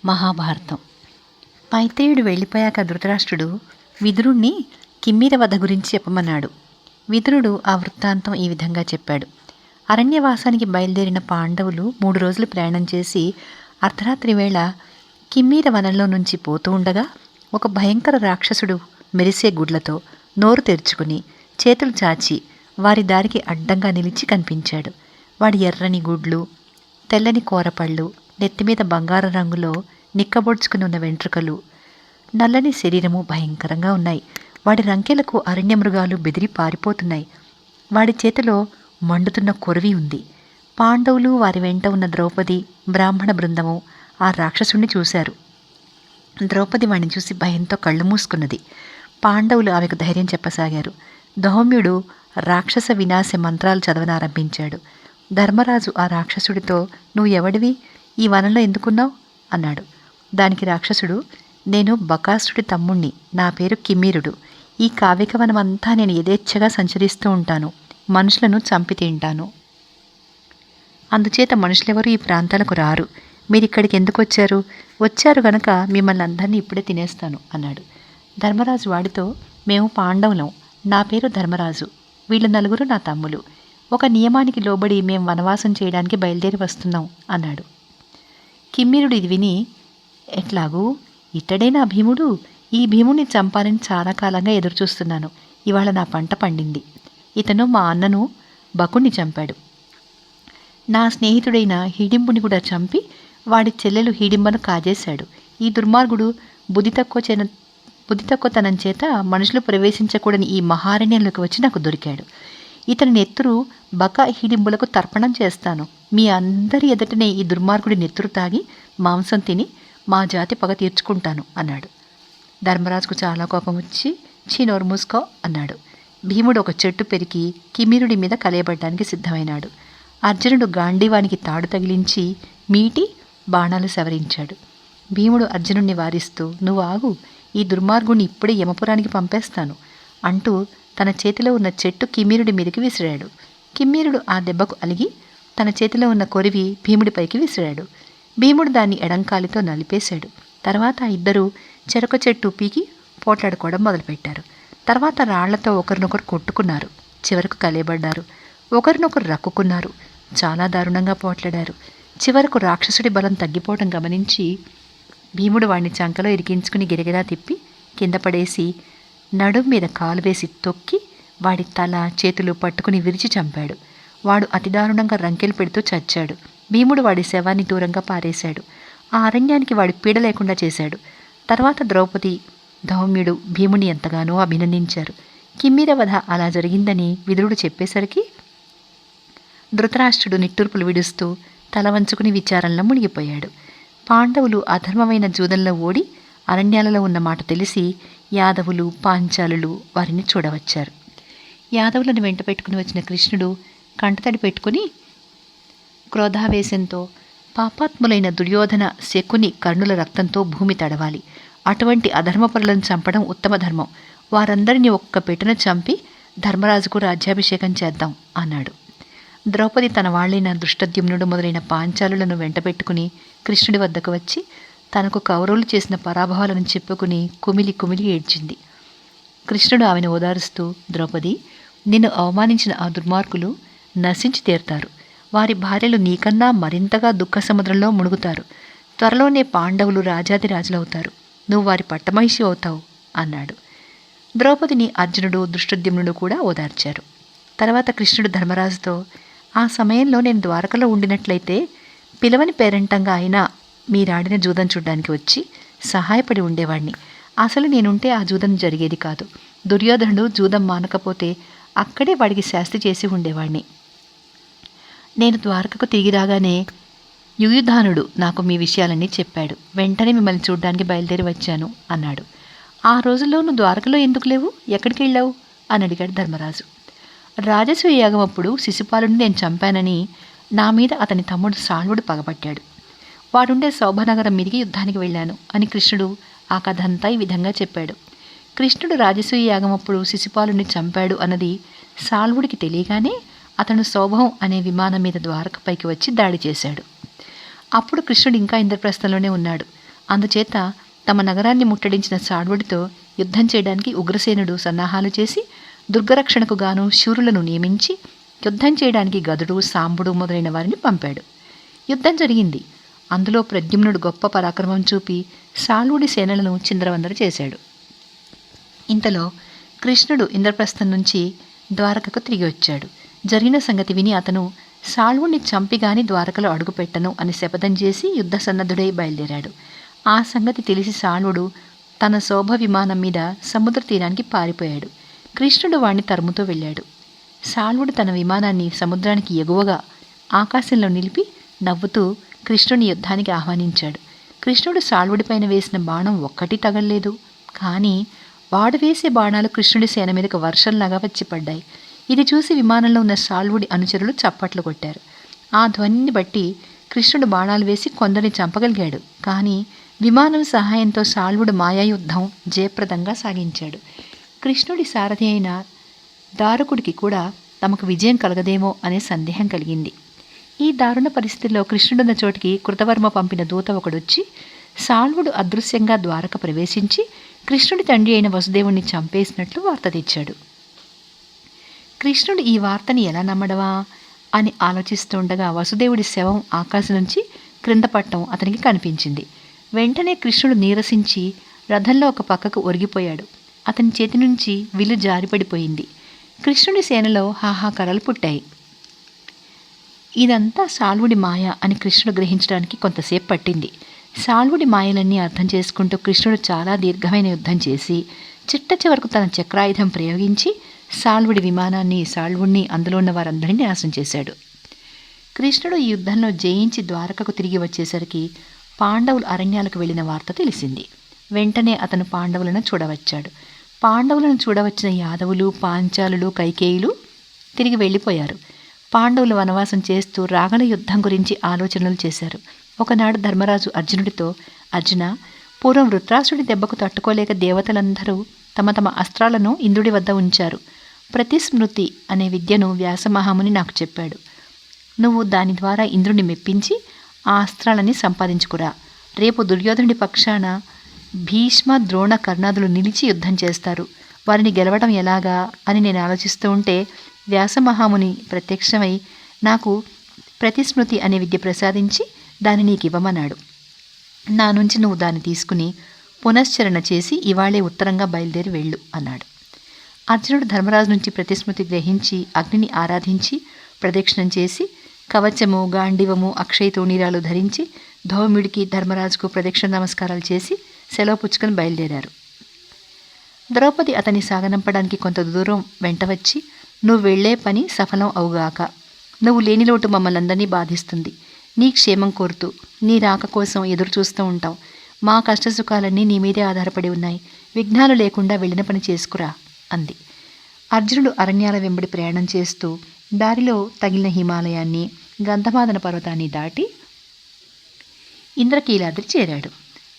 మహాభారతం. మైత్రేయుడు వెళ్ళిపోయాక ధృతరాష్ట్రుడు విదురుణ్ణి కిమ్మీర వధ గురించి చెప్పమన్నాడు. విదురుడు ఆ వృత్తాంతం ఈ విధంగా చెప్పాడు. అరణ్యవాసానికి బయలుదేరిన పాండవులు 3 రోజులు ప్రయాణం చేసి అర్ధరాత్రి వేళ కిమ్మీర వనంలో నుంచి పోతూ ఉండగా ఒక భయంకర రాక్షసుడు మెరిసే గుడ్లతో నోరు తెరుచుకుని చేతులు చాచి వారి దారికి అడ్డంగా నిలిచి కనిపించాడు. వాడి ఎర్రని గుడ్లు, తెల్లని కూరపళ్ళు, నెత్తిమీద బంగారు రంగులో నిక్కబొడ్చుకుని ఉన్న వెంట్రుకలు, నల్లని శరీరము భయంకరంగా ఉన్నాయి. వాడి రంకెలకు అరణ్య మృగాలు బెదిరి పారిపోతున్నాయి. వాడి చేతిలో మండుతున్న కొరవి ఉంది. పాండవులు, వారి వెంట ఉన్న ద్రౌపది, బ్రాహ్మణ బృందము ఆ రాక్షసుణ్ణి చూశారు. ద్రౌపది వాడిని చూసి భయంతో కళ్ళు మూసుకున్నది. పాండవులు ఆమెకు ధైర్యం చెప్పసాగారు. ధౌమ్యుడు రాక్షస వినాశ మంత్రాలు చదవనారంభించాడు. ధర్మరాజు ఆ రాక్షసుడితో, "నువ్వు ఎవడివి? ఈ వనంలో ఎందుకున్నావు?" అన్నాడు. దానికి రాక్షసుడు, "నేను బకాసుడి తమ్ముణ్ణి. నా పేరు కిమ్మీరుడు. ఈ కావ్యకవనమంతా నేను యథేచ్ఛగా సంచరిస్తూ ఉంటాను. మనుషులను చంపి తింటాను. అందుచేత మనుషులెవరూ ఈ ప్రాంతాలకు రారు. మీరిక్కడికి ఎందుకు వచ్చారు? వచ్చారు గనక మిమ్మల్ని అందరినీ ఇప్పుడే తినేస్తాను" అన్నాడు. ధర్మరాజు వాడితో, "మేము పాండవులం. నా పేరు ధర్మరాజు. వీళ్ళు 4 నా తమ్ములు. ఒక నియమానికి లోబడి మేం వనవాసం చేయడానికి బయలుదేరి వస్తున్నాం" అన్నాడు. కిమ్మీరుడు ఇది విని, "ఎట్లాగూ ఇతడేనా భీముడు? ఈ భీముడిని చంపాలని చాలా కాలంగా ఎదురుచూస్తున్నాను. ఇవాళ నా పంట పండింది. ఇతను మా అన్నను బకుణ్ణి చంపాడు. నా స్నేహితుడైన హిడింబుని కూడా చంపి వాడి చెల్లెలు హిడింబను కాజేశాడు. ఈ దుర్మార్గుడు బుద్ధి తక్కువతనం చేత మనుషులు ప్రవేశించకూడని ఈ మహారణ్యంలోకి వచ్చి నాకు దొరికాడు. ఇతని నెత్తురు బక హిడింబులకు తర్పణం చేస్తాను. మీ అందరి ఎదుటనే ఈ దుర్మార్గుడి నెత్తురు తాగి మాంసం తిని మా జాతి పగ తీర్చుకుంటాను" అన్నాడు. ధర్మరాజుకు చాలా కోపం వచ్చి, "ఛీ, నోరు మూసుకో" అన్నాడు. భీముడు ఒక చెట్టు పెరికి కిమ్మీరుడి మీద కలయబడ్డానికి సిద్ధమైనాడు. అర్జునుడు గాంధీవానికి తాడు తగిలించి మీటి బాణాలు సవరించాడు. భీముడు అర్జునుడిని వారిస్తూ, "నువ్వు ఆగు, ఈ దుర్మార్గుడిని ఇప్పుడే యమపురానికి పంపేస్తాను" అంటూ తన చేతిలో ఉన్న చెట్టు కిమ్మీరుడి మీదకి విసిరాడు. కిమ్మీరుడు ఆ దెబ్బకు అలిగి తన చేతిలో ఉన్న కొరివి భీముడిపైకి విసిరాడు. భీముడు దాన్ని ఎడంకాలితో నలిపేశాడు. తర్వాత ఇద్దరూ చెరొక చెట్టు పీకి పోట్లాడుకోవడం మొదలుపెట్టారు. తర్వాత రాళ్లతో ఒకరినొకరు కొట్టుకున్నారు. చివరకు కలయబడ్డారు. ఒకరినొకరు రక్కుకున్నారు. చాలా దారుణంగా పోట్లాడారు. చివరకు రాక్షసుడి బలం తగ్గిపోవడం గమనించి భీముడు వాడిని చంకలో ఇరికించుకుని గిరగిరా తిప్పి కింద పడేసి నడుం మీద కాలు వేసి తొక్కి వాడి తల, చేతులు పట్టుకుని విరిచి చంపాడు. వాడు అతి దారుణంగా రంకెలు పెడుతూ చచ్చాడు. భీముడు వాడి శవాన్ని దూరంగా పారేశాడు. ఆ అరణ్యానికి వాడి పీడ లేకుండా చేశాడు. తర్వాత ద్రౌపది, ధౌమ్యుడు భీముని ఎంతగానో అభినందించారు. కిమ్మీర వధ అలా జరిగిందని విదురుడు చెప్పేసరికి ధృతరాష్ట్రుడు నిట్టూర్పులు విడుస్తూ తల వంచుకుని విచారంలో మునిగిపోయాడు. పాండవులు అధర్మమైన జూదంలో ఓడి అరణ్యాలలో ఉన్న మాట తెలిసి యాదవులు, పాంచాలులు వారిని చూడవచ్చారు. యాదవులను వెంట పెట్టుకుని వచ్చిన కృష్ణుడు కంటతడి పెట్టుకుని క్రోధావేశంతో, "పాపాత్ములైన దుర్యోధన, శకుని, కర్ణుల రక్తంతో భూమి తడవాలి. అటువంటి అధర్మపరులను చంపడం ఉత్తమ ధర్మం. వారందరినీ ఒక్క పెట్టున చంపి ధర్మరాజుకు రాజ్యాభిషేకం చేద్దాం" అన్నాడు. ద్రౌపది తన వాళ్ళైన దృష్టద్యుమ్నుడు మొదలైన పాంచాలులను వెంటబెట్టుకుని కృష్ణుడి వద్దకు వచ్చి తనకు కౌరవులు చేసిన పరాభవాలను చెప్పుకుని కుమిలి కుమిలి ఏడ్చింది. కృష్ణుడు ఆమెను ఓదారుస్తూ, "ద్రౌపది, నిన్ను అవమానించిన ఆ దుర్మార్గులు నశించి తీరుతారు. వారి భార్యలు నీకన్నా మరింతగా దుఃఖ సముద్రంలో మునుగుతారు. త్వరలోనే పాండవులు రాజాదిరాజులవుతారు. నువ్వు వారి పట్టమహిషి అవుతావు" అన్నాడు. ద్రౌపదిని అర్జునుడు, దృష్టద్యుమ్నుడు కూడా ఓదార్చారు. తర్వాత కృష్ణుడు ధర్మరాజుతో, "ఆ సమయంలో నేను ద్వారకలో ఉండినట్లయితే పిలవని పేరంటంగా అయినా మీరాడిన జూదం చూడ్డానికి వచ్చి సహాయపడి ఉండేవాణ్ణి. అసలు నేనుంటే ఆ జూదం జరిగేది కాదు. దుర్యోధనుడు జూదం మానకపోతే అక్కడే వాడికి శాస్తి చేసి ఉండేవాణ్ణి. నేను ద్వారకకు తిరిగి రాగానే యుయుధానుడు నాకు మీ విషయాలన్నీ చెప్పాడు. వెంటనే మిమ్మల్ని చూడ్డానికి బయలుదేరి వచ్చాను" అన్నాడు. "ఆ రోజుల్లో నువ్వు ద్వారకలో ఎందుకు లేవు? ఎక్కడికి వెళ్ళావు?" అని అడిగాడు ధర్మరాజు. "రాజసూయ యాగం అప్పుడు శిశుపాలుని నేను చంపానని నా మీద అతని తమ్ముడు సాల్వుడు పగబట్టాడు. వాడుండే శోభనగరం మీదికి యుద్ధానికి వెళ్ళాను" అని కృష్ణుడు ఆ కథ అంతా ఈ విధంగా చెప్పాడు. కృష్ణుడు రాజసూయ యాగం అప్పుడు శిశుపాలుని చంపాడు అన్నది సాల్వుడికి తెలియగానే అతను శోభం అనే విమానం మీద ద్వారకపైకి వచ్చి దాడి చేశాడు. అప్పుడు కృష్ణుడు ఇంకా ఇంద్రప్రస్థంలోనే ఉన్నాడు. అందుచేత తమ నగరాన్ని ముట్టడించిన సాళ్వుడితో యుద్ధం చేయడానికి ఉగ్రసేనుడు సన్నాహాలు చేసి దుర్గరక్షణకు గాను శూరులను నియమించి యుద్ధం చేయడానికి గదుడు, సాంబుడు మొదలైన వారిని పంపాడు. యుద్ధం జరిగింది. అందులో ప్రద్యుమ్నుడు గొప్ప పరాక్రమం చూపి సాళ్వుడి సేనలను చిందరవందర చేశాడు. ఇంతలో కృష్ణుడు ఇంద్రప్రస్థం నుంచి ద్వారకకు తిరిగి వచ్చాడు. జరిగిన సంగతి విని అతను సాళ్వుణ్ణి చంపిగాని ద్వారకలో అడుగుపెట్టను అని శపథం చేసి యుద్ధ సన్నద్ధుడై బయలుదేరాడు. ఆ సంగతి తెలిసి సాళ్వుడు తన శోభ విమానం మీద సముద్ర తీరానికి పారిపోయాడు. కృష్ణుడు వాణ్ణి తరుముతూ వెళ్ళాడు. సాళ్వుడు తన విమానాన్ని సముద్రానికి ఎగువగా ఆకాశంలో నిలిపి నవ్వుతూ కృష్ణుని యుద్ధానికి ఆహ్వానించాడు. కృష్ణుడు సాళ్వుడిపైన వేసిన బాణం ఒక్కటి తగలలేదు. కానీ వాడు వేసే బాణాలు కృష్ణుడి సేన మీదకు వర్షంలాగా వచ్చి పడ్డాయి. ఇది చూసి విమానంలో ఉన్న సాళ్వుడి అనుచరులు చప్పట్లు కొట్టారు. ఆ ధ్వనిని బట్టి కృష్ణుడు బాణాలు వేసి కొందరిని చంపగలిగాడు. కానీ విమానం సహాయంతో సాళ్వుడు మాయాయుద్ధం జయప్రదంగా సాగించాడు. కృష్ణుడి సారథి అయిన దారుకుడికి కూడా తమకు విజయం కలగదేమో అనే సందేహం కలిగింది. ఈ దారుణ పరిస్థితుల్లో కృష్ణుడున్న చోటికి కృతవర్మ పంపిన దూత ఒకడొచ్చి సాళ్వుడు అదృశ్యంగా ద్వారక ప్రవేశించి కృష్ణుడి తండ్రి అయిన వసుదేవుణ్ణి చంపేసినట్లు వార్త తెచ్చాడు. కృష్ణుడు ఈ వార్తని ఎలా నమ్మడవా అని ఆలోచిస్తుండగా వసుదేవుడి శవం ఆకాశం నుంచి క్రింద పట్టడం అతనికి కనిపించింది. వెంటనే కృష్ణుడు నీరసించి రథంలో ఒక పక్కకు ఒరిగిపోయాడు. అతని చేతి నుంచి విల్లు జారిపడిపోయింది. కృష్ణుడి సేనలో హాహాకారాలు పుట్టాయి. ఇదంతా సాళ్వుడి మాయ అని కృష్ణుడు గ్రహించడానికి కొంతసేపు పట్టింది. సాళ్వుడి మాయలన్నీ అర్థం చేసుకుంటూ కృష్ణుడు చాలా దీర్ఘమైన యుద్ధం చేసి చిట్ట చివరకు తన చక్రాయుధం ప్రయోగించి సాళ్వుడి విమానాన్ని, సాళ్వుడిని, అందులో ఉన్న వారందరినీ నాశనం చేశాడు. కృష్ణుడు ఈ యుద్ధంలో జయించి ద్వారకకు తిరిగి వచ్చేసరికి పాండవులు అరణ్యాలకు వెళ్ళిన వార్త తెలిసింది. వెంటనే అతను పాండవులను చూడవచ్చాడు. పాండవులను చూడవచ్చిన యాదవులు, పాంచాలులు, కైకేయులు తిరిగి వెళ్ళిపోయారు. పాండవులు వనవాసం చేస్తూ రాగల యుద్ధం గురించి ఆలోచనలు చేశారు. ఒకనాడు ధర్మరాజు అర్జునుడితో, అర్జున, పూర్వం వృత్రాసుడి దెబ్బకు తట్టుకోలేక దేవతలందరూ తమ తమ అస్త్రాలను ఇంద్రుడి వద్ద ఉంచారు. ప్రతిస్మృతి అనే విద్యను వ్యాసమహాముని నాకు చెప్పాడు. నువ్వు దాని ద్వారా ఇంద్రుడిని మెప్పించి ఆ అస్త్రాలని సంపాదించుకురా. రేపు దుర్యోధనుడి పక్షాన భీష్మ, ద్రోణ, కర్ణాదులు నిలిచి యుద్ధం చేస్తారు. వారిని గెలవడం ఎలాగా అని నేను ఆలోచిస్తూ ఉంటే వ్యాసమహాముని ప్రత్యక్షమై నాకు ప్రతిస్మృతి అనే విద్య ప్రసాదించి దాన్ని నీకు ఇవ్వమన్నాడు. నా నుంచి నువ్వు దాన్ని తీసుకుని పునశ్చరణ చేసి ఇవాళే ఉత్తరంగా బయలుదేరి వెళ్ళు అన్నాడు. అర్జునుడు ధర్మరాజు నుంచి ప్రతిస్మృతి గ్రహించి అగ్నిని ఆరాధించి ప్రదక్షిణం చేసి కవచము, గాండివము, అక్షయ తూణీరాలు ధరించి ధౌమ్యుడికి, ధర్మరాజుకు ప్రదక్షిణ నమస్కారాలు చేసి సెలవు పుచ్చుకొని బయలుదేరారు. ద్రౌపది అతన్ని సాగనంపడానికి కొంత దూరం వెంట వచ్చి, నువ్వు వెళ్లే పని సఫలం అవుగాక. నువ్వు లేని లోటు మమ్మల్ని అందరినీ బాధిస్తుంది. నీ క్షేమం కోరుతూ నీ రాక కోసం ఎదురు చూస్తూ ఉంటాం. మా కష్టసుఖాలన్నీ నీ మీదే ఆధారపడి ఉన్నాయి. విఘ్నాలు లేకుండా వెళ్ళిన పని చేసుకురా అంది. అర్జునుడు అరణ్యాల వెంబడి ప్రయాణం చేస్తూ దారిలో తగిలిన హిమాలయాన్ని, గంధమాదన పర్వతాన్ని దాటి ఇంద్రకీలాద్రి చేరాడు.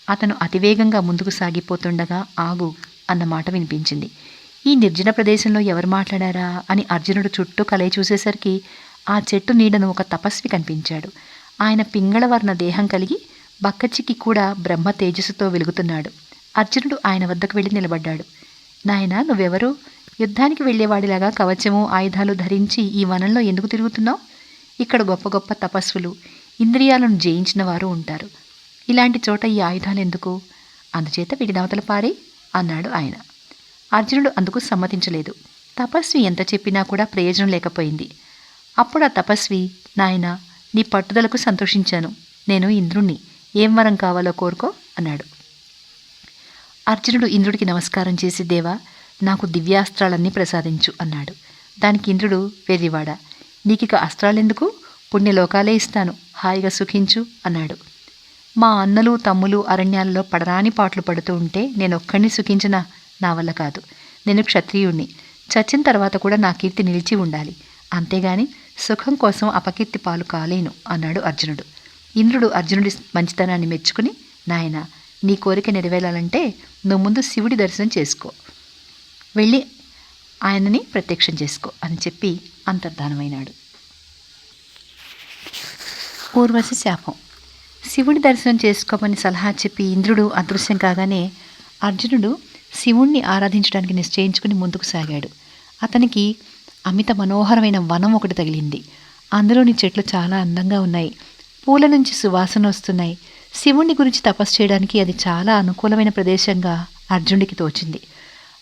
అతను అతివేగంగా ముందుకు సాగిపోతుండగా ఆగు అన్న మాట వినిపించింది. ఈ నిర్జన ప్రదేశంలో ఎవరు మాట్లాడారా అని అర్జునుడు చుట్టూ కలయి చూసేసరికి ఆ చెట్టు నీడను ఒక తపస్వి కనిపించాడు. ఆయన పింగళవర్ణ దేహం కలిగి బక్కచిక్కి కూడా బ్రహ్మ తేజస్సుతో వెలుగుతున్నాడు. అర్జునుడు ఆయన వద్దకు వెళ్ళి నిలబడ్డాడు. నాయనా, నువ్వెవరు? యుద్ధానికి వెళ్లేవాడిలాగా కవచము, ఆయుధాలు ధరించి ఈ వనంలో ఎందుకు తిరుగుతున్నావు? ఇక్కడ గొప్ప గొప్ప తపస్సులు, ఇంద్రియాలను జయించిన వారు ఉంటారు. ఇలాంటి చోట ఈ ఆయుధాలు ఎందుకు? అందుచేత వీడినవతల పారే అన్నాడు ఆయన. అర్జునుడు అందుకు సమ్మతించలేదు. తపస్వి ఎంత చెప్పినా కూడా ప్రయోజనం లేకపోయింది. అప్పుడు ఆ తపస్వి, నాయనా, నీ పట్టుదలకు సంతోషించాను. నేను ఇంద్రుణ్ణి. ఏం వరం కావాలో కోరుకో అన్నాడు. అర్జునుడు ఇంద్రుడికి నమస్కారం చేసి, దేవా, నాకు దివ్యాస్త్రాలన్నీ ప్రసాదించు అన్నాడు. దానికి ఇంద్రుడు, వెర్రివాడా, నీకిక అస్త్రాలెందుకు? పుణ్యలోకాలే ఇస్తాను, హాయిగా సుఖించు అన్నాడు. మా అన్నలు తమ్ములు అరణ్యాల్లో పడరాని పాటలు పడుతూ ఉంటే నేనొక్కడిని సుఖించినా నా వల్ల కాదు. నేను క్షత్రియుణ్ణి. చచ్చిన తర్వాత కూడా నా కీర్తి నిలిచి ఉండాలి. అంతేగాని సుఖం కోసం అపకీర్తి పాలు కాలేను అన్నాడు అర్జునుడు. ఇంద్రుడు అర్జునుడి మంచితనాన్ని మెచ్చుకుని, నాయనా, నీ కోరిక నెరవేరాలంటే నువ్వు ముందు శివుడి దర్శనం చేసుకో, వెళ్ళి ఆయనని ప్రత్యక్షం చేసుకో అని చెప్పి అంతర్ధానమైనాడు. ఊర్వశి శాపం. శివుడి దర్శనం చేసుకోమని సలహా చెప్పి ఇంద్రుడు అదృశ్యం కాగానే అర్జునుడు శివుణ్ణి ఆరాధించడానికి నిశ్చయించుకుని ముందుకు సాగాడు. అతనికి అమిత మనోహరమైన వనం ఒకటి తగిలింది. అందులోని చెట్లు చాలా అందంగా ఉన్నాయి. పూల నుంచి సువాసన వస్తున్నాయి. శివుణ్ణి గురించి తపస్సు చేయడానికి అది చాలా అనుకూలమైన ప్రదేశంగా అర్జునుడికి తోచింది.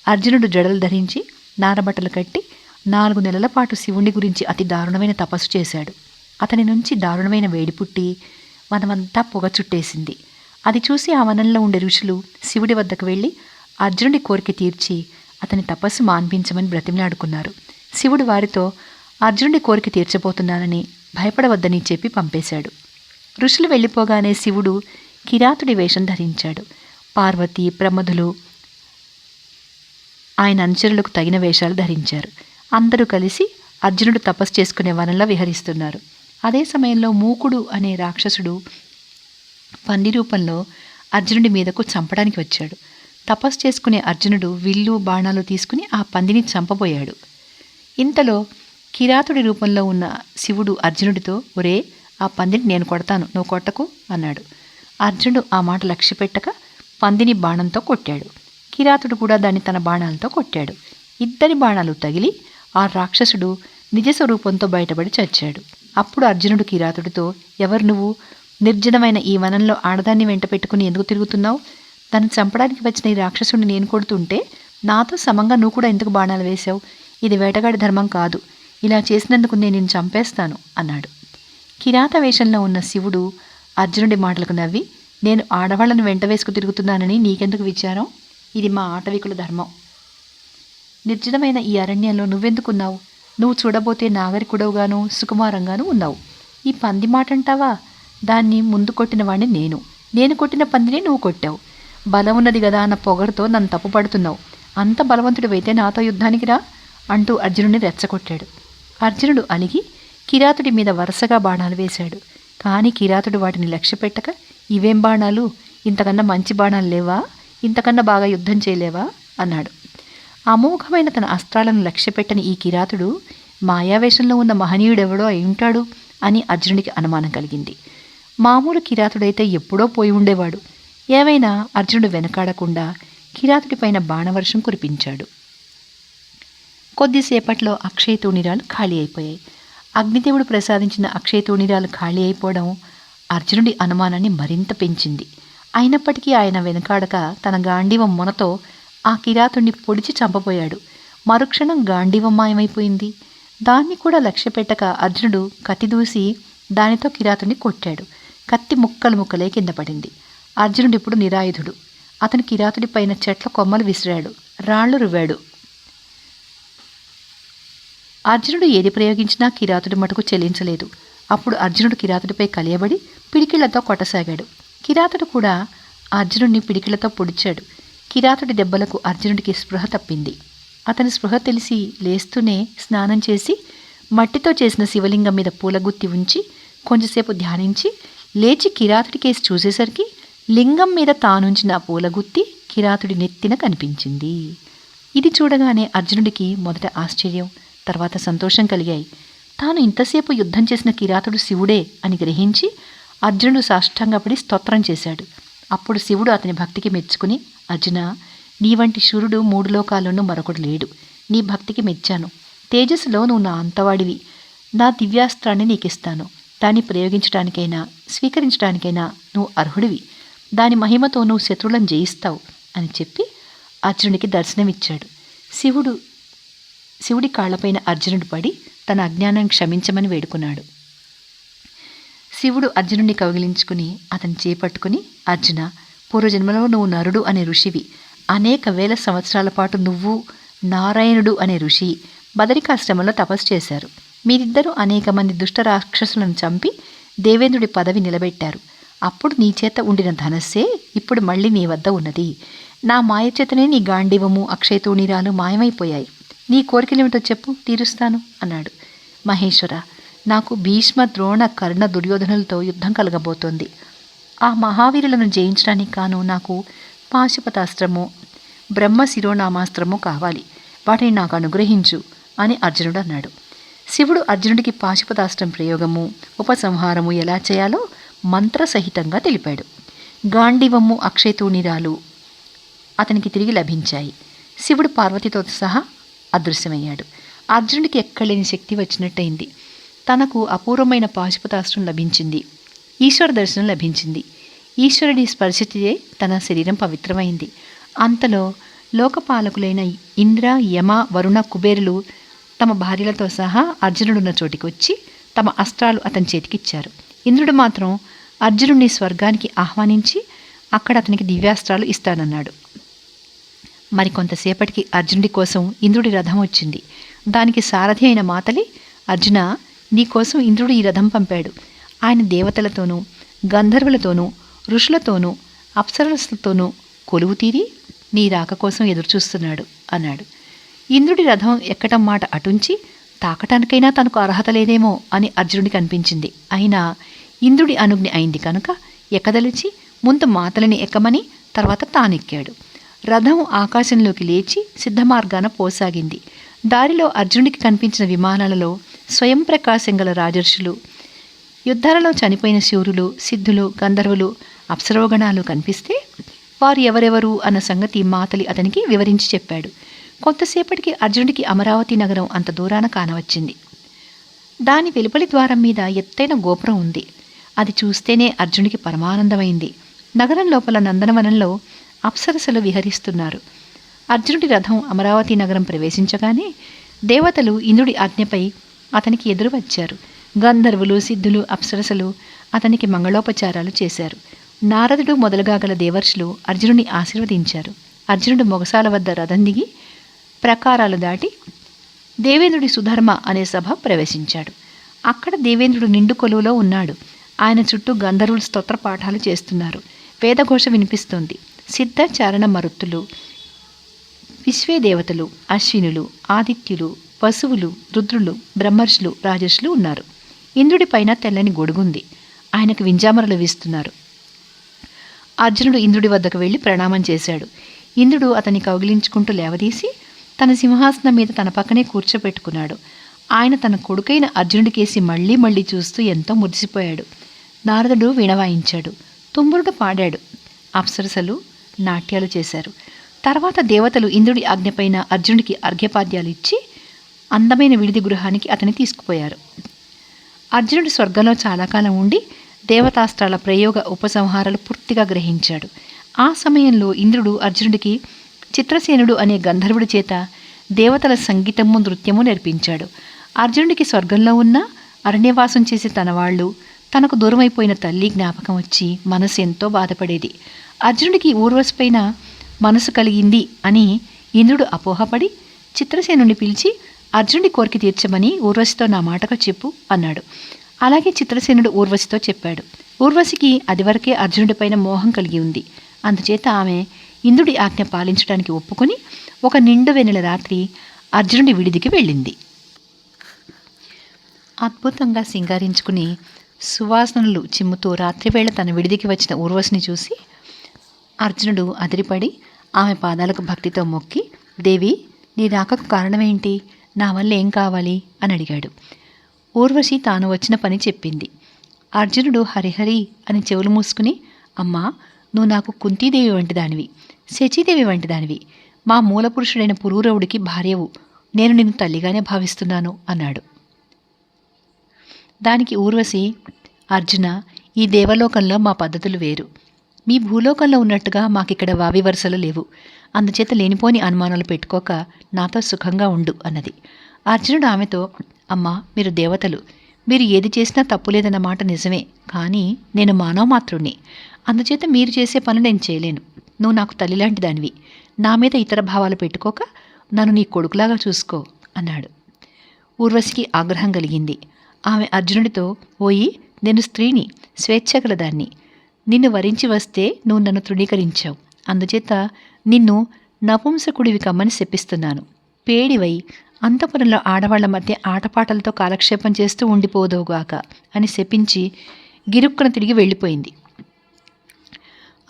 అర్జునుడు జడలు ధరించి నారబట్టలు కట్టి 4 నెలల పాటు శివుణ్ణి గురించి అతి దారుణమైన తపస్సు చేశాడు. అతని నుంచి దారుణమైన వేడి పుట్టి వనమంతా పొగ చుట్టేసింది. అది చూసి ఆ వనంలో ఉండే ఋషులు శివుడి వద్దకు వెళ్ళి అర్జునుడి కోరిక తీర్చి అతని తపస్సు మాన్పించమని బ్రతిమలాడుకున్నారు. శివుడు వారితో అర్జునుడి కోరిక తీర్చబోతున్నానని భయపడవద్దని చెప్పి పంపేశాడు. ఋషులు వెళ్ళిపోగానే శివుడు కిరాతుడి వేషం ధరించాడు. పార్వతి, ప్రమదులు ఆయన అనుచరులకు తగిన వేషాలు ధరించారు. అందరూ కలిసి అర్జునుడు తపస్సు చేసుకునే వనంలో విహరిస్తున్నారు. అదే సమయంలో మూకుడు అనే రాక్షసుడు పంది రూపంలో అర్జునుడి మీదకు చంపడానికి వచ్చాడు. తపస్సు చేసుకునే అర్జునుడు విల్లు, బాణాలు తీసుకుని ఆ పందిని చంపబోయాడు. ఇంతలో కిరాతుడి రూపంలో ఉన్న శివుడు అర్జునుడితో, ఒరే, ఆ పందిని నేను కొడతాను, నువ్వు కొట్టకు అన్నాడు. అర్జునుడు ఆ మాట లక్ష్యపెట్టక పందిని బాణంతో కొట్టాడు. కిరాతుడు కూడా దాన్ని తన బాణాలతో కొట్టాడు. ఇద్దరి బాణాలు తగిలి ఆ రాక్షసుడు నిజ స్వరూపంతో బయటపడి చచ్చాడు. అప్పుడు అర్జునుడు కిరాతుడితో, ఎవరు నువ్వు? నిర్జనమైన ఈ వనంలో ఆడదాన్ని వెంట పెట్టుకుని ఎందుకు తిరుగుతున్నావు? తను చంపడానికి వచ్చిన ఈ రాక్షసుడిని నేను కొడుతుంటే నాతో సమంగా నువ్వు కూడా ఎందుకు బాణాలు వేశావు? ఇది వేటగాడి ధర్మం కాదు. ఇలా చేసినందుకు నేను నిన్ను చంపేస్తాను అన్నాడు. కిరాత వేషంలో ఉన్న శివుడు అర్జునుడి మాటలకు నవ్వి, నేను ఆడవాళ్లను వెంట వేసుకు తిరుగుతున్నానని నీకెందుకు విచారం? ఇది మా ఆటవికుల ధర్మం. నిర్జనమైన ఈ అరణ్యంలో నువ్వెందుకున్నావు? నువ్వు చూడబోతే నాగరికుడవుగాను సుకుమారంగాను ఉన్నావు. ఈ పంది మాట అంటావా? దాన్ని ముందు కొట్టిన వాడిని నేను కొట్టిన పందిని నువ్వు కొట్టావు. బలం ఉన్నది కదా అన్న పొగరుతో నన్ను తప్పుపడుతున్నావు. అంత బలవంతుడివైతే నాతో యుద్ధానికి రా అంటూ అర్జునుడిని రెచ్చగొట్టాడు. అర్జునుడు అలిగి కిరాతుడి మీద వరుసగా బాణాలు వేశాడు. కానీ కిరాతుడు వాటిని లక్ష్యపెట్టక, ఇవేం బాణాలు? ఇంతకన్నా మంచి బాణాలు లేవా? ఇంతకన్నా బాగా యుద్ధం చేయలేవా అన్నాడు. అమోఘమైన తన అస్త్రాలను లక్ష్యపెట్టని ఈ కిరాతుడు మాయావేషంలో ఉన్న మహనీయుడెవడో అయి ఉంటాడు అని అర్జునుడికి అనుమానం కలిగింది. మామూలు కిరాతుడైతే ఎప్పుడో పోయి ఉండేవాడు. ఏమైనా అర్జునుడు వెనకాడకుండా కిరాతుడిపైన బాణవర్షం కురిపించాడు. కొద్దిసేపట్లో అక్షయ తూణీరాలు ఖాళీ అయిపోయాయి. అగ్నిదేవుడు ప్రసాదించిన అక్షయ తూణీరాలు ఖాళీ అయిపోవడం అర్జునుడి అనుమానాన్ని మరింత పెంచింది. అయినప్పటికీ ఆయన వెనకాడక తన గాంధీవం మొనతో ఆ కిరాతుడిని పొడిచి చంపబోయాడు. మరుక్షణం గాంధీవం మాయమైపోయింది. దాన్ని కూడా లక్ష్యపెట్టక అర్జునుడు కత్తి దూసి దానితో కిరాతుడిని కొట్టాడు. కత్తి ముక్కలు ముక్కలే కింద పడింది. అర్జునుడు ఇప్పుడు నిరాయుధుడు. అతను కిరాతుడి పైన చెట్ల కొమ్మలు విసిరాడు, రాళ్లు రువ్వాడు. అర్జునుడు ఏది ప్రయోగించినా కిరాతుడి మటుకు చెల్లించలేదు. అప్పుడు అర్జునుడు కిరాతుడిపై కలియబడి పిడికిళ్లతో కొట్టసాగాడు. కిరాతుడు కూడా అర్జునుడిని పిడికిళ్లతో పొడిచాడు. కిరాతుడి దెబ్బలకు అర్జునుడికి స్పృహ తప్పింది. అతని స్పృహ తెలిసి లేస్తూనే స్నానం చేసి మట్టితో చేసిన శివలింగం మీద పూలగుత్తి ఉంచి కొంచెంసేపు ధ్యానించి లేచి కిరాతుడి కేసి చూసేసరికి లింగం మీద తానుంచిన పూలగుత్తి కిరాతుడి నెత్తిన కనిపించింది. ఇది చూడగానే అర్జునుడికి మొదట ఆశ్చర్యం, తర్వాత సంతోషం కలిగాయి. తాను ఇంతసేపు యుద్ధం చేసిన కిరాతుడు శివుడే అని గ్రహించి అర్జునుడు సాష్టాంగపడి స్తోత్రం చేశాడు. అప్పుడు శివుడు అతని భక్తికి మెచ్చుకుని, అర్జున, నీ వంటి శూరుడు 3 లోకాల్లోనూ మరొకడు లేడు. నీ భక్తికి మెచ్చాను. తేజస్సులో నువ్వు నా అంతవాడివి. నా దివ్యాస్త్రాన్ని నీకిస్తాను. దాన్ని ప్రయోగించడానికైనా స్వీకరించడానికైనా నువ్వు అర్హుడివి. దాని మహిమతో నువ్వు శత్రువులను జయిస్తావు అని చెప్పి అర్జునుడికి దర్శనమిచ్చాడు. శివుడి కాళ్లపైన అర్జునుడు పడి తన అజ్ఞానాన్ని క్షమించమని వేడుకున్నాడు. శివుడు అర్జునుడిని కౌగిలించుకుని అతన్ని చేపట్టుకుని, అర్జున, పూర్వజన్మలో నువ్వు నరుడు అనే ఋషివి. అనేక వేల సంవత్సరాల పాటు నువ్వు నారాయణుడు అనే ఋషి బదరికాశ్రమంలో తపస్సు చేశారు. మీరిద్దరూ అనేక మంది దుష్ట రాక్షసులను చంపి దేవేంద్రుడి పదవి నిలబెట్టారు. అప్పుడు నీ చేత ఉండిన ధనస్సే ఇప్పుడు మళ్ళీ నీ వద్ద ఉన్నది. నా మాయచేతనే నీ గాంధీవము, అక్షయ తూణీరాలు మాయమైపోయాయి. నీ కోరికలేమిటో చెప్పు, తీరుస్తాను అన్నాడు. మహేశ్వర, నాకు భీష్మ, ద్రోణ, కర్ణ, దుర్యోధనులతో యుద్ధం కలగబోతోంది. ఆ మహావీరులను జయించడానికి కాను నాకు పాశుపతాస్త్రము, బ్రహ్మ శిరోనామాస్త్రము కావాలి. వాటిని నాకు అనుగ్రహించు అని అర్జునుడు అన్నాడు. శివుడు అర్జునుడికి పాశుపతాస్త్రం ప్రయోగము, ఉపసంహారము ఎలా చేయాలో మంత్రసహితంగా తెలిపాడు. గాంధీవము అక్షయతూణీరాలు అతనికి తిరిగి లభించాయి. శివుడు పార్వతితో సహా అదృశ్యమయ్యాడు. అర్జునుడికి ఎక్కలేని శక్తి వచ్చినట్టయింది. తనకు అపూర్వమైన పాశుపతాస్త్రం లభించింది. ఈశ్వర దర్శనం లభించింది. ఈశ్వరుడి స్పర్శితే తన శరీరం పవిత్రమైంది. అంతలో లోకపాలకులైన ఇంద్ర, యమ, వరుణ, కుబేరులు తమ భార్యలతో సహా అర్జునుడున్న చోటికి వచ్చి తమ అస్త్రాలు అతని చేతికిచ్చారు. ఇంద్రుడు మాత్రం అర్జునుడిని స్వర్గానికి ఆహ్వానించి అక్కడ అతనికి దివ్యాస్త్రాలు ఇస్తానన్నాడు. మరికొంతసేపటికి అర్జునుడి కోసం ఇంద్రుడి రథం వచ్చింది. దానికి సారథి అయిన మాతలి, అర్జున, నీకోసం ఇంద్రుడు ఈ రథం పంపాడు. ఆయన దేవతలతోనూ గంధర్వులతోనూ ఋషులతోనూ అప్సరసలతోనూ కొలువు తీరి నీ రాక కోసం ఎదురుచూస్తున్నాడు అన్నాడు. ఇంద్రుడి రథం ఎక్కటం మాట అటుంచి తాకటానికైనా తనకు అర్హత లేదేమో అని అర్జునుడికి అనిపించింది. అయినా ఇంద్రుడి అనుజ్ఞ అయింది కనుక ఎక్కదలిచి ముందు మాతలిని ఎక్కమని తర్వాత తానెక్కాడు. రథం ఆకాశంలోకి లేచి సిద్ధమార్గాన పోసాగింది. దారిలో అర్జునుడికి కనిపించిన విమానాలలో స్వయం ప్రకాశం గల రాజర్షులు, యుద్ధాలలో చనిపోయిన శూరులు, సిద్ధులు, గంధర్వులు, అప్సరోగణాలు కనిపిస్తే వారు ఎవరెవరు అన్న సంగతి మాతలి అతనికి వివరించి చెప్పాడు. కొంతసేపటికి అర్జునుడికి అమరావతి నగరం అంత దూరాన కానవచ్చింది. దాని వెలుపలి ద్వారం మీద ఎత్తైన గోపురం ఉంది. అది చూస్తేనే అర్జునుడికి పరమానందమైంది. నగరం లోపల నందనవనంలో అప్సరసలు విహరిస్తున్నారు. అర్జునుడి రథం అమరావతి నగరం ప్రవేశించగానే దేవతలు ఇంద్రుడి ఆజ్ఞపై అతనికి ఎదురు వచ్చారు. గంధర్వులు, సిద్ధులు, అప్సరసలు అతనికి మంగళోపచారాలు చేశారు. నారదుడు మొదలుగా గల దేవర్షులు అర్జునుడిని ఆశీర్వదించారు. అర్జునుడు మొగసాల వద్ద రథం దిగి ప్రాకారాలు దాటి దేవేంద్రుడి సుధర్మ అనే సభ ప్రవేశించాడు. అక్కడ దేవేంద్రుడు నిండు కొలువులో ఉన్నాడు. ఆయన చుట్టూ గంధర్వులు స్తోత్ర పాఠాలు చేస్తున్నారు. వేదఘోష వినిపిస్తోంది. సిద్ధ, చారణ, మరుత్తులు, విశ్వే దేవతలు, అశ్వినులు, ఆదిత్యులు, వసువులు, రుద్రులు, బ్రహ్మర్షులు, రాజర్షులు ఉన్నారు. ఇంద్రుడి పైన తెల్లని గొడుగుంది. ఆయనకు వింజామరలు వీస్తున్నారు. అర్జునుడు ఇంద్రుడి వద్దకు వెళ్ళి ప్రణామం చేశాడు. ఇంద్రుడు అతన్ని కౌగిలించుకుంటూ లేవదీసి తన సింహాసనం మీద తన పక్కనే కూర్చోపెట్టుకున్నాడు. ఆయన తన కొడుకైన అర్జునుడికేసి మళ్ళీ మళ్ళీ చూస్తూ ఎంతో మురిసిపోయాడు. నారదుడు వీణ వాయించాడు. తుమ్మురుడు పాడాడు. అప్సరసలు నాట్యాలు చేశారు. తర్వాత దేవతలు ఇంద్రుడి ఆజ్ఞపైన అర్జునుడికి అర్ఘ్యపాద్యాలు ఇచ్చి అందమైన విడిది గృహానికి అతన్ని తీసుకుపోయారు. అర్జునుడు స్వర్గంలో చాలా కాలం ఉండి దేవతాస్త్రాల ప్రయోగ ఉపసంహారాలు పూర్తిగా గ్రహించాడు. ఆ సమయంలో ఇంద్రుడు అర్జునుడికి చిత్రసేనుడు అనే గంధర్వుడి చేత దేవతల సంగీతము, నృత్యము నేర్పించాడు. అర్జునుడికి స్వర్గంలో ఉన్న అరణ్యవాసం చేసే తన వాళ్ళు, తనకు దూరమైపోయిన తల్లి జ్ఞాపకం వచ్చి మనసు ఎంతో బాధపడేది. అర్జునుడికి ఊర్వశిపైన మనసు కలిగింది అని ఇంద్రుడు అపోహపడి చిత్రసేనుని పిలిచి అర్జునుడి కోరిక తీర్చమని ఊర్వశితో నా మాటగా చెప్పు అన్నాడు. అలాగే చిత్రసేనుడు ఊర్వశితో చెప్పాడు. ఊర్వశికి అదివరకే అర్జునుడిపైన మోహం కలిగి ఉంది. అందుచేత ఆమె ఇంద్రుడి ఆజ్ఞ పాలించడానికి ఒప్పుకొని ఒక నిండు వెన్నెల రాత్రి అర్జునుడి విడిదికి వెళ్ళింది. అద్భుతంగా సింగారించుకుని సువాసనలు చిమ్ముతూ రాత్రివేళ తన విడిదికి వచ్చిన ఊర్వశిని చూసి అర్జునుడు అదిరిపడి ఆమె పాదాలకు భక్తితో మొక్కి, దేవి, నీ రాకకు కారణమేంటి? నా వల్ల ఏం కావాలి అని అడిగాడు. ఊర్వశి తాను వచ్చిన పని చెప్పింది. అర్జునుడు హరిహరి అని చెవులు మూసుకుని, అమ్మా, నువ్వు నాకు కుంతీదేవి వంటి దానివి, శచీదేవి వంటి దానివి, మా మూలపురుషుడైన పురూరవుడికి భార్యవు, నేను నిన్ను తల్లిగానే భావిస్తున్నాను అన్నాడు. దానికి ఊర్వశి, అర్జున, ఈ దేవలోకంలో మా పద్ధతులు వేరు. మీ భూలోకంలో ఉన్నట్టుగా మాకిక్కడ వావి వరుసలు లేవు. అందుచేత లేనిపోని అనుమానాలు పెట్టుకోక నాతో సుఖంగా ఉండు అన్నది. అర్జునుడు ఆమెతో, అమ్మా, మీరు దేవతలు, మీరు ఏది చేసినా తప్పులేదన్న మాట నిజమే, కానీ నేను మానవ మాత్రుణ్ణి. అందుచేత మీరు చేసే పనులు నేను చేయలేను. నువ్వు నాకు తల్లిలాంటి దానివి. నా మీద ఇతర భావాలు పెట్టుకోక నన్ను నీ కొడుకులాగా చూసుకో అన్నాడు. ఊర్వశికి ఆగ్రహం కలిగింది. ఆమె అర్జునుడితో, ఓయి, నేను స్త్రీని, స్వేచ్ఛగలదాన్ని. నిన్ను వరించి వస్తే నువ్వు నన్ను తృణీకరించావు. అందుచేత నిన్ను నపుంసకుడివి కమ్మని శపిస్తున్నాను. పేడివై అంతఃపురంలో ఆడవాళ్ల మధ్య ఆటపాటలతో కాలక్షేపం చేస్తూ ఉండిపోదవుగాక అని శపించి గిరుక్కున తిరిగి వెళ్ళిపోయింది.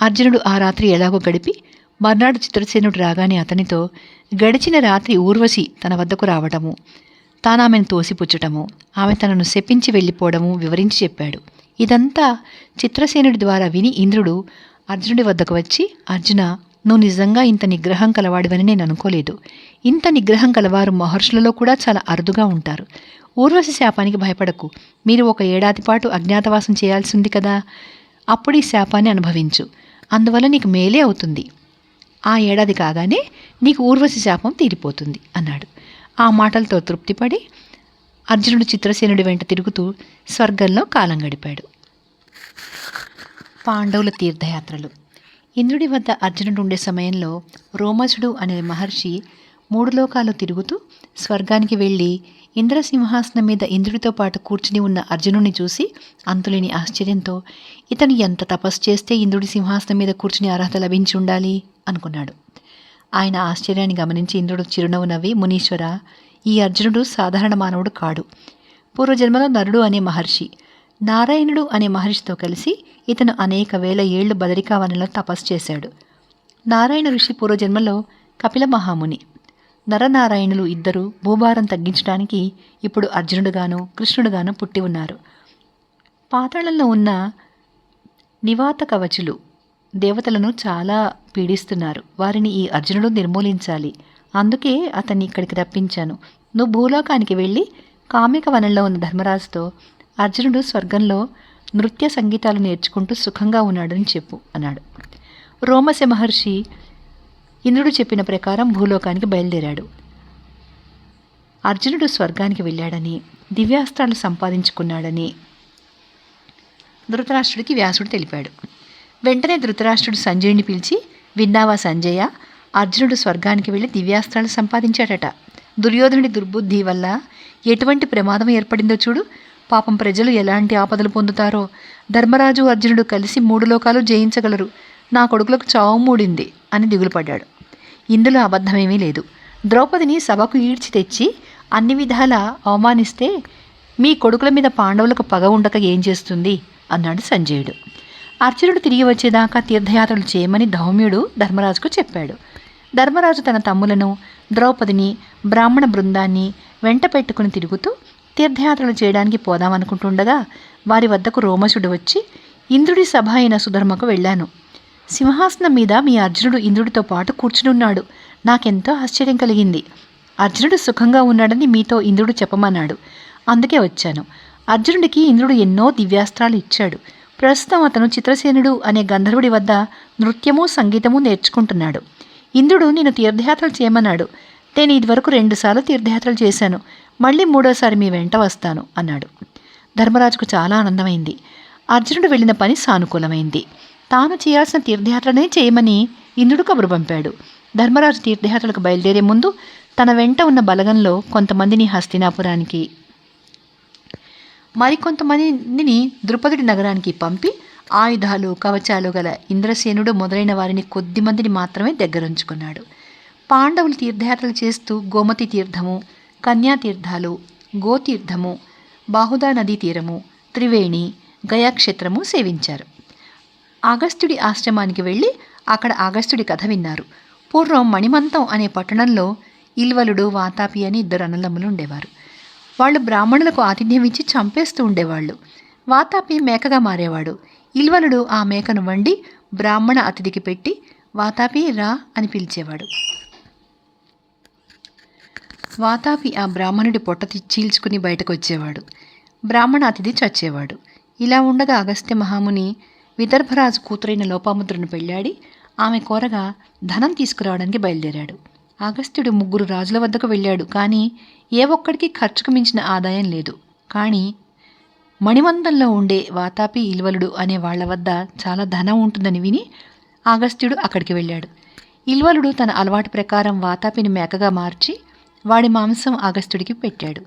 అర్జునుడు ఆ రాత్రి ఎలాగో గడిపి మర్నాడు చిత్రసేనుడు రాగానే అతనితో గడిచిన రాత్రి ఊర్వశి తన వద్దకు రావటము, తాను ఆమెను తోసిపుచ్చటము, ఆమె తనను శపించి వెళ్ళిపోవడము వివరించి చెప్పాడు. ఇదంతా చిత్రసేనుడి ద్వారా విని ఇంద్రుడు అర్జునుడి వద్దకు వచ్చి, అర్జున, నువ్వు నిజంగా ఇంత నిగ్రహం కలవాడివని నేను అనుకోలేదు. ఇంత నిగ్రహం కలవారు మహర్షులలో కూడా చాలా అరుదుగా ఉంటారు. ఊర్వశి శాపానికి భయపడకు. మీరు 1 ఏడాది పాటు అజ్ఞాతవాసం చేయాల్సి ఉంది కదా, అప్పుడు ఈ శాపాన్ని అనుభవించు. అందువల్ల నీకు మేలే అవుతుంది. ఆ ఏడాది కాగానే నీకు ఊర్వశి శాపం తీరిపోతుంది అన్నాడు. ఆ మాటలతో తృప్తిపడి అర్జునుడు చిత్రసేనుడి వెంట తిరుగుతూ స్వర్గంలో కాలం గడిపాడు. పాండవుల తీర్థయాత్రలు. ఇంద్రుడి వద్ద అర్జునుడు ఉండే సమయంలో రోమజుడు అనే మహర్షి 3 లోకాలు తిరుగుతూ స్వర్గానికి వెళ్ళి ఇంద్రసింహాసనం మీద ఇంద్రుడితో పాటు కూర్చుని ఉన్న అర్జునుడిని చూసి అంతులేని ఆశ్చర్యంతో, ఇతను ఎంత తపస్సు చేస్తే ఇంద్రుడి సింహాసనం మీద కూర్చుని అర్హత లభించి ఉండాలి అనుకున్నాడు. ఆయన ఆశ్చర్యాన్ని గమనించి ఇంద్రుడు చిరునవ్వు నవ్వి, మునీశ్వర, ఈ అర్జునుడు సాధారణ మానవుడు కాడు. పూర్వజన్మలో నరుడు అనే మహర్షి, నారాయణుడు అనే మహర్షితో కలిసి ఇతను అనేక వేల ఏళ్లు బదరికావనంలో తపస్సు చేశాడు. నారాయణ ఋషి పూర్వజన్మలో కపిల మహాముని. నరనారాయణులు ఇద్దరూ భూభారం తగ్గించడానికి ఇప్పుడు అర్జునుడుగాను కృష్ణుడుగాను పుట్టి ఉన్నారు. పాతాళంలో ఉన్న నివాత కవచులు దేవతలను చాలా పీడిస్తున్నారు. వారిని ఈ అర్జునుడు నిర్మూలించాలి. అందుకే అతన్ని ఇక్కడికి రప్పించాను. నువ్వు భూలోకానికి వెళ్ళి కామిక వనంలో ఉన్న ధర్మరాజుతో అర్జునుడు స్వర్గంలో నృత్య సంగీతాలు నేర్చుకుంటూ సుఖంగా ఉన్నాడని చెప్పు అన్నాడు. రోమశ మహర్షి ఇంద్రుడు చెప్పిన ప్రకారం భూలోకానికి బయలుదేరాడు. అర్జునుడు స్వర్గానికి వెళ్ళాడని, దివ్యాస్త్రాలు సంపాదించుకున్నాడని ధృతరాష్ట్రుడికి వ్యాసుడు తెలిపాడు. వెంటనే ధృతరాష్ట్రుడు సంజయుడిని పిలిచి, విన్నావా సంజయ, అర్జునుడు స్వర్గానికి వెళ్ళి దివ్యాస్త్రాలు సంపాదించాడట. దుర్యోధనుడి దుర్బుద్ధి వల్ల ఎటువంటి ప్రమాదం ఏర్పడిందో చూడు. పాపం ప్రజలు ఎలాంటి ఆపదలు పొందుతారో. ధర్మరాజు అర్జునుడు కలిసి 3 లోకాలు జయించగలరు. నా కొడుకులకు చావు మూడింది అని దిగులుపడ్డాడు. ఇందులో అబద్ధమేమీ లేదు. ద్రౌపదిని సభకు ఈడ్చి తెచ్చి అన్ని విధాలా అవమానిస్తే మీ కొడుకుల మీద పాండవులకు పగ ఉండక ఏం చేస్తుంది అన్నాడు సంజయుడు. అర్జునుడు తిరిగి వచ్చేదాకా తీర్థయాత్రలు చేయమని ధౌమ్యుడు ధర్మరాజుకు చెప్పాడు. ధర్మరాజు తన తమ్ములను, ద్రౌపదిని, బ్రాహ్మణ బృందాన్ని వెంట పెట్టుకుని తిరుగుతూ తీర్థయాత్రలు చేయడానికి పోదామనుకుంటుండగా వారి వద్దకు రోమశుడు వచ్చి, ఇంద్రుడి సభ అయిన సుధర్మకు వెళ్ళాను. సింహాసనం మీద మీ అర్జునుడు ఇంద్రుడితో పాటు కూర్చునున్నాడు. నాకెంతో ఆశ్చర్యం కలిగింది. అర్జునుడు సుఖంగా ఉన్నాడని మీతో ఇంద్రుడు చెప్పమన్నాడు. అందుకే వచ్చాను. అర్జునుడికి ఇంద్రుడు ఎన్నో దివ్యాస్త్రాలు ఇచ్చాడు. ప్రస్తుతం అతను చిత్రసేనుడు అనే గంధర్వుడి వద్ద నృత్యము సంగీతము నేర్చుకుంటున్నాడు. ఇంద్రుడు నేను తీర్థయాత్రలు చేయమన్నాడు. నేను ఇదివరకు 2 సార్లు తీర్థయాత్రలు చేశాను. మళ్ళీ 3వసారి మీ వెంట వస్తాను అన్నాడు. ధర్మరాజుకు చాలా ఆనందమైంది. అర్జునుడు వెళ్ళిన పని సానుకూలమైంది. తాను చేయాల్సిన తీర్థయాత్రనే చేయమని ఇంద్రుడు కబురు పంపాడు. ధర్మరాజు తీర్థయాత్రలకు బయలుదేరే ముందు తన వెంట ఉన్న బలగంలో కొంతమందిని హస్తినాపురానికి, మరికొంతమందిని ద్రుపదుడి నగరానికి పంపి ఆయుధాలు కవచాలు గల ఇంద్రసేనుడు మొదలైన వారిని కొద్దిమందిని మాత్రమే దగ్గరుంచుకున్నాడు. పాండవులు తీర్థయాత్రలు చేస్తూ గోమతి తీర్థము, కన్యాతీర్థాలు, గోతీర్థము, బాహుదా నదీ తీరము, త్రివేణి, గయాక్షేత్రము సేవించారు. అగస్త్యుడి ఆశ్రమానికి వెళ్ళి అక్కడ అగస్త్యుడి కథ విన్నారు. పూర్వం మణిమంతం అనే పట్టణంలో ఇల్వలుడు, వాతాపి అని 2 అన్నదమ్ములు ఉండేవారు. వాళ్ళు బ్రాహ్మణులకు ఆతిథ్యం ఇచ్చి చంపేస్తూ ఉండేవాళ్ళు. వాతాపి మేకగా మారేవాడు. ఇల్వలుడు ఆ మేకను వండి బ్రాహ్మణ అతిథికి పెట్టి వాతాపి రా అని పిలిచేవాడు. వాతాపి ఆ బ్రాహ్మణుడి పొట్ట చీల్చుకుని బయటకు వచ్చేవాడు. బ్రాహ్మణ అతిథి చచ్చేవాడు. ఇలా ఉండగా అగస్త్య మహాముని విదర్భరాజు కూతురైన లోపాముద్రను పెళ్ళాడి ఆమె కోరగా ధనం తీసుకురావడానికి బయలుదేరాడు. అగస్త్యుడు 3 రాజుల వద్దకు వెళ్ళాడు. కానీ ఏ ఒక్కడికి ఖర్చుకు మించిన ఆదాయం లేదు. కానీ మణిమంతంలో ఉండే వాతాపి, ఇల్వలుడు అనే వాళ్ల వద్ద చాలా ధనం ఉంటుందని విని అగస్త్యుడు అక్కడికి వెళ్ళాడు. ఇల్వలుడు తన అలవాటు ప్రకారం వాతాపిని మేకగా మార్చి వాడి మాంసం అగస్త్యుడికి పెట్టాడు.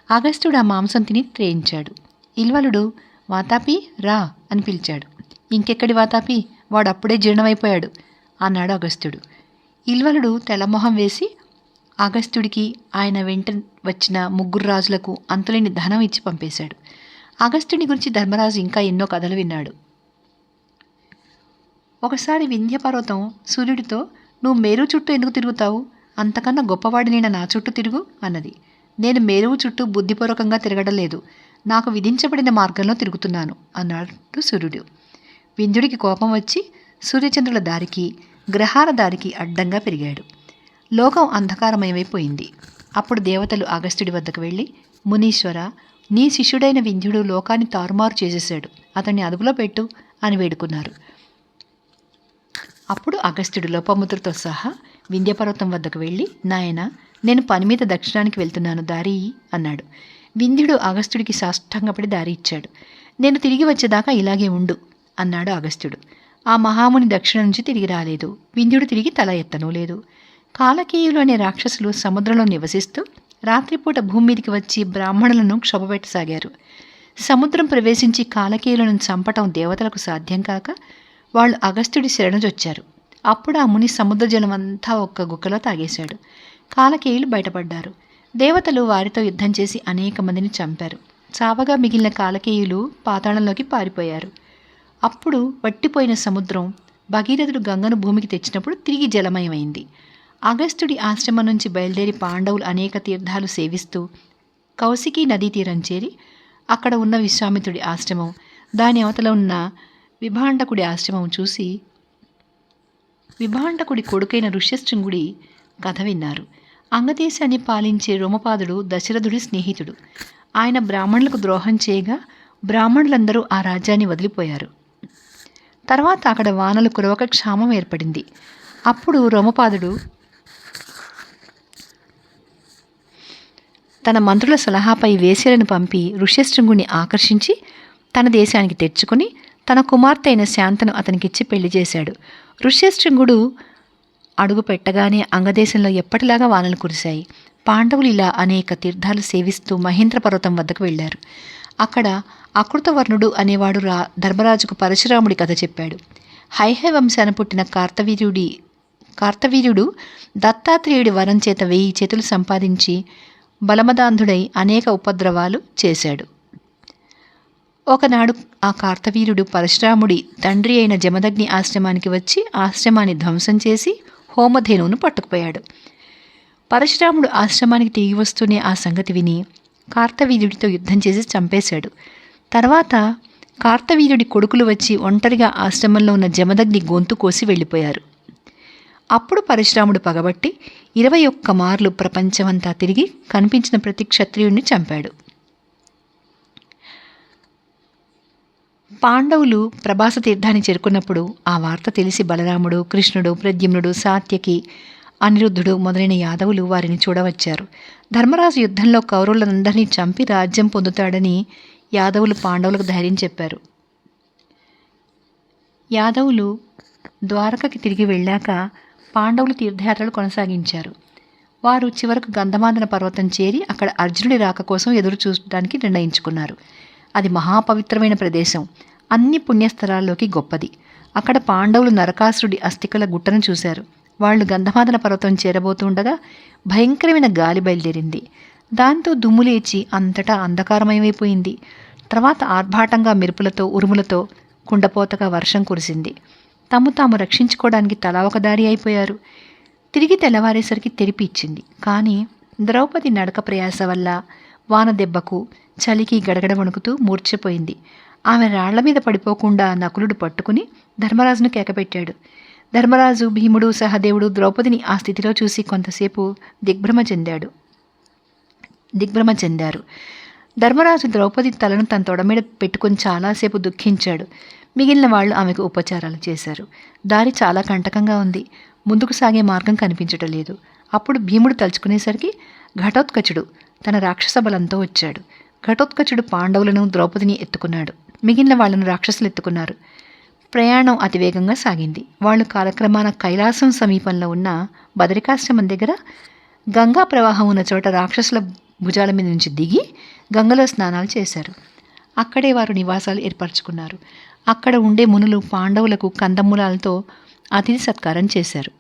అగస్త్యుడు ఆ మాంసం తిని త్రేయించాడు. ఇల్వలుడు వాతాపి రా అని పిలిచాడు. ఇంకెక్కడి వాతాపి, వాడు అప్పుడే జీర్ణమైపోయాడు అన్నాడు అగస్త్యుడు. ఇల్వలుడు తెల్లమొహం వేసి అగస్త్యుడికి ఆయన వెంట వచ్చిన 3 రాజులకు అంతులేని ధనం ఇచ్చి పంపేశాడు. అగస్త్యుని గురించి ధర్మరాజు ఇంకా ఎన్నో కథలు విన్నాడు. ఒకసారి వింధ్యపర్వతం సూర్యుడితో, నువ్వు మేరు చుట్టూ ఎందుకు తిరుగుతావు? అంతకన్నా గొప్పవాడినైనా నా చుట్టూ తిరుగు అన్నది. నేను మేరువు చుట్టూ బుద్ధిపూర్వకంగా తిరగడం లేదు. నాకు విధించబడిన మార్గంలో తిరుగుతున్నాను అన్నాడు సూర్యుడు. వింధ్యుడికి కోపం వచ్చి సూర్యచంద్రుల దారికి, గ్రహాల దారికి అడ్డంగా పెరిగాడు. లోకం అంధకారమయమైపోయింది. అప్పుడు దేవతలు అగస్త్యుడి వద్దకు వెళ్ళి, మునీశ్వర, నీ శిష్యుడైన వింధ్యుడు లోకాన్ని తారుమారు చేసేశాడు, అతన్ని అదుపులో పెట్టు అని వేడుకున్నారు. అప్పుడు అగస్త్యుడు లోపముద్రతో సహా వింధ్యపర్వతం వద్దకు వెళ్ళి, నాయన, నేను పని మీద దక్షిణానికి వెళ్తున్నాను, దారి అన్నాడు. వింధ్యుడు అగస్త్యుడికి సాష్టాంగపడి దారి ఇచ్చాడు. నేను తిరిగి వచ్చేదాకా ఇలాగే ఉండు అన్నాడు అగస్త్యుడు. ఆ మహాముని దక్షిణ నుంచి తిరిగి రాలేదు. వింధ్యుడు తిరిగి తల ఎత్తనూ లేదు. కాలకేయులు అనే రాక్షసులు సముద్రంలో నివసిస్తూ రాత్రిపూట భూమి మీదికి వచ్చి బ్రాహ్మణులను క్షోభపెట్టసాగారు. సముద్రం ప్రవేశించి కాలకేయులను చంపటం దేవతలకు సాధ్యం కాక వాళ్ళు అగస్త్యుడి శరణుజొచ్చారు. అప్పుడు ఆ ముని సముద్ర జలం అంతా ఒక్క గుక్కలో తాగేశాడు. కాలకేయులు బయటపడ్డారు. దేవతలు వారితో యుద్ధం చేసి అనేక మందిని చంపారు. చావగా మిగిలిన కాలకేయులు పాతాళంలోకి పారిపోయారు. అప్పుడు వట్టిపోయిన సముద్రం భగీరథుడు గంగను భూమికి తెచ్చినప్పుడు తిరిగి జలమయమైంది. అగస్త్యుడి ఆశ్రమం నుంచి బయలుదేరి పాండవులు అనేక తీర్థాలు సేవిస్తూ కౌశికీ నదీ తీరం చేరి అక్కడ ఉన్న విశ్వామిత్రుడి ఆశ్రమం, దాని అవతల ఉన్న విభాండకుడి ఆశ్రమం చూసి విభాండకుడి కొడుకైన ఋష్యశృంగుడి కథ విన్నారు. అంగదేశాన్ని పాలించే రోమపాదుడు దశరథుడి స్నేహితుడు. ఆయన బ్రాహ్మణులకు ద్రోహం చేయగా బ్రాహ్మణులందరూ ఆ రాజ్యాన్ని వదిలిపోయారు. తర్వాత అక్కడ వానలు కురవక క్షామం ఏర్పడింది. అప్పుడు రోమపాదుడు తన మంత్రుల సలహాపై వేశ్యలను పంపి ఋష్యశృంగుని ఆకర్షించి తన దేశానికి తెచ్చుకుని తన కుమార్తె అయిన శాంతను అతనికిచ్చి పెళ్లి చేశాడు. ఋష్యశృంగుడు అడుగు పెట్టగానే అంగదేశంలో ఎప్పటిలాగా వానలు కురిశాయి. పాండవులు ఇలా అనేక తీర్థాలు సేవిస్తూ మహేంద్ర పర్వతం వద్దకు వెళ్ళారు. అక్కడ అకృతవర్ణుడు అనేవాడు ధర్మరాజుకు పరశురాముడి కథ చెప్పాడు. హైహయ వంశాన పుట్టిన కార్తవీర్యుడు దత్తాత్రేయుడి వరం చేత 1000 చేతులు సంపాదించి బలమదాంధుడై అనేక ఉపద్రవాలు చేశాడు. ఒకనాడు ఆ కార్తవీర్యుడు పరశురాముడి తండ్రి అయిన జమదగ్ని ఆశ్రమానికి వచ్చి ఆశ్రమాన్ని ధ్వంసం చేసి హోమధేనువును పట్టుకుపోయాడు. పరశురాముడు ఆశ్రమానికి తిరిగి వస్తూనే ఆ సంగతి విని కార్తవీర్యుడితో యుద్ధం చేసి చంపేశాడు. తర్వాత కార్తవీర్యుడి కొడుకులు వచ్చి ఒంటరిగా ఆశ్రమంలో ఉన్న జమదగ్ని గొంతు కోసి వెళ్ళిపోయారు. అప్పుడు పరశురాముడు పగబట్టి 21 మార్లు ప్రపంచమంతా తిరిగి కనిపించిన ప్రతి క్షత్రియుడిని చంపాడు. పాండవులు ప్రభాస తీర్థాన్ని చేరుకున్నప్పుడు ఆ వార్త తెలిసి బలరాముడు, కృష్ణుడు, ప్రద్యుమ్నుడు, సాత్యకి, అనిరుద్ధుడు మొదలైన యాదవులు వారిని చూడవచ్చారు. ధర్మరాజు యుద్ధంలో కౌరవులందరినీ చంపి రాజ్యం పొందుతాడని యాదవులు పాండవులకు ధైర్యం చెప్పారు. యాదవులు ద్వారకకి తిరిగి వెళ్ళాక పాండవులు తీర్థయాత్రలు కొనసాగించారు. వారు చివరకు గంధమాదన పర్వతం చేరి అక్కడ అర్జునుడి రాక కోసం ఎదురు చూడడానికి నిర్ణయించుకున్నారు. అది మహాపవిత్రమైన ప్రదేశం, అన్ని పుణ్యస్థలాల్లోకి గొప్పది. అక్కడ పాండవులు నరకాసురుడి అస్థికల గుట్టను చూశారు. వాళ్ళు గంధమాదన పర్వతం చేరబోతుండగా భయంకరమైన గాలి బయలుదేరింది. దాంతో దుమ్ము లేచి అంతటా అంధకారమయమైపోయింది. తర్వాత ఆర్భాటంగా మెరుపులతో, ఉరుములతో, కుండపోతగా వర్షం కురిసింది. తాము రక్షించుకోవడానికి తలా ఒక దారి అయిపోయారు. తిరిగి తెల్లవారేసరికి తెరిపి ఇచ్చింది. కానీ ద్రౌపది నడక ప్రయాస వల్ల వాన దెబ్బకు చలికి గడగడ వణుకుతూ మూర్ఛపోయింది. ఆమె రాళ్ల మీద పడిపోకుండా నకులుడు పట్టుకుని ధర్మరాజును కేకపెట్టాడు. ధర్మరాజు, భీముడు, సహదేవుడు ద్రౌపదిని ఆ స్థితిలో చూసి కొంతసేపు దిగ్భ్రమ చెందారు. ధర్మరాజు ద్రౌపది తలను తన తొడ మీద పెట్టుకుని చాలాసేపు దుఃఖించాడు. మిగిలిన వాళ్ళు ఆమెకు ఉపచారాలు చేశారు. దారి చాలా కంటకంగా ఉంది. ముందుకు సాగే మార్గం కనిపించటం లేదు. అప్పుడు భీముడు తలుచుకునేసరికి ఘటోత్కచుడు తన రాక్షస బలంతో వచ్చాడు. ఘటోత్కచుడు పాండవులను, ద్రౌపదిని ఎత్తుకున్నాడు. మిగిలిన వాళ్లను రాక్షసులు ఎత్తుకున్నారు. ప్రయాణం అతివేగంగా సాగింది. వాళ్ళు కాలక్రమాన కైలాసం సమీపంలో ఉన్న బదరికాశ్రమం దగ్గర గంగా ప్రవాహం ఉన్న చోట రాక్షసుల భుజాల మీద నుంచి దిగి గంగలో స్నానాలు చేశారు. అక్కడే వారు నివాసాలు ఏర్పరచుకున్నారు. అక్కడ ఉండే మునులు పాండవులకు కందమూలాలతో అతిథి సత్కారం చేశారు.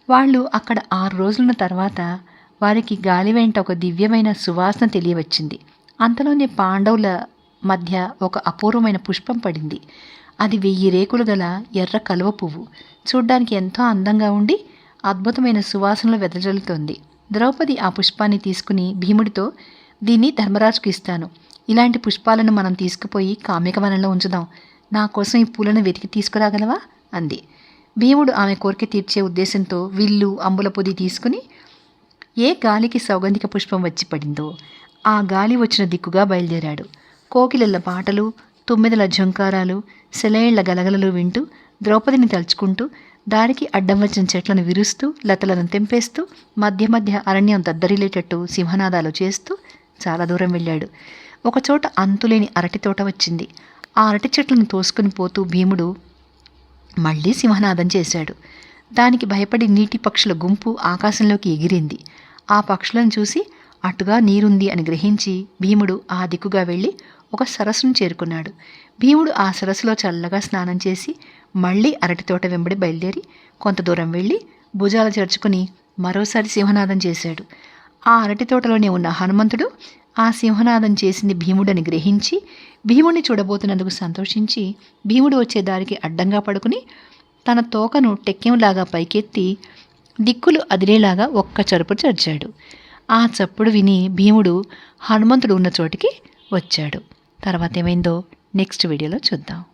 వాళ్ళు అక్కడ 6 రోజులున్న తర్వాత వారికి గాలి వెంట ఒక దివ్యమైన సువాసన తెలియవచ్చింది. అంతలోనే పాండవుల మధ్య ఒక అపూర్వమైన పుష్పం పడింది. అది 1000 రేకులు గల ఎర్ర కలువ పువ్వు. చూడ్డానికి ఎంతో అందంగా ఉండి అద్భుతమైన సువాసనలు వెదజల్లుతోంది. ద్రౌపది ఆ పుష్పాన్ని తీసుకుని భీముడితో, దీన్ని ధర్మరాజుకు ఇస్తాను. ఇలాంటి పుష్పాలను మనం తీసుకుపోయి కామికవనంలో ఉంచుదాం. నా కోసం ఈ పూలను వెతికి తీసుకురాగలవా అంది. భీముడు ఆమె కోరిక తీర్చే ఉద్దేశంతో విల్లు, అంబుల పొది తీసుకుని ఏ గాలికి సౌగంధిక పుష్పం వచ్చి పడిందో ఆ గాలి వచ్చిన దిక్కుగా బయలుదేరాడు. కోకిలల పాటలు, తుమ్మెదల ఝంకారాలు, సెలయేళ్ల గలగలలు వింటూ ద్రౌపదిని తలుచుకుంటూ దారికి అడ్డం వచ్చిన చెట్లను విరుస్తూ, లతలను తెంపేస్తూ, మధ్య మధ్య అరణ్యం దద్దరిల్లేటట్టు సింహనాదాలు చేస్తూ చాలా దూరం వెళ్ళాడు. ఒకచోట అంతులేని అరటి తోట వచ్చింది. ఆ అరటి చెట్లను తోసుకుని పోతూ భీముడు మళ్ళీ సింహనాదం చేశాడు. దానికి భయపడి నీటి పక్షుల గుంపు ఆకాశంలోకి ఎగిరింది. ఆ పక్షులను చూసి అటుగా నీరుంది అని గ్రహించి భీముడు ఆ దిక్కుగా వెళ్ళి ఒక సరస్సును చేరుకున్నాడు. భీముడు ఆ సరస్సులో చల్లగా స్నానం చేసి మళ్ళీ అరటి తోట వెంబడి బయలుదేరి కొంత దూరం వెళ్ళి భుజాలు చేర్చుకుని మరోసారి సింహనాదం చేశాడు. ఆ అరటి తోటలోనే ఉన్న హనుమంతుడు ఆ సింహనాదం చేసింది భీముడని గ్రహించి భీముడిని చూడబోతున్నందుకు సంతోషించి భీముడు వచ్చే దారికి అడ్డంగా పడుకుని తన తోకను టెక్కెంలాగా పైకెత్తి దిక్కులు అదిరేలాగా ఒక్క చరుపు చరిచాడు. ఆ చప్పుడు విని భీముడు హనుమంతుడు ఉన్న చోటికి వచ్చాడు. తర్వాత ఏమైందో నెక్స్ట్ వీడియోలో చూద్దాం.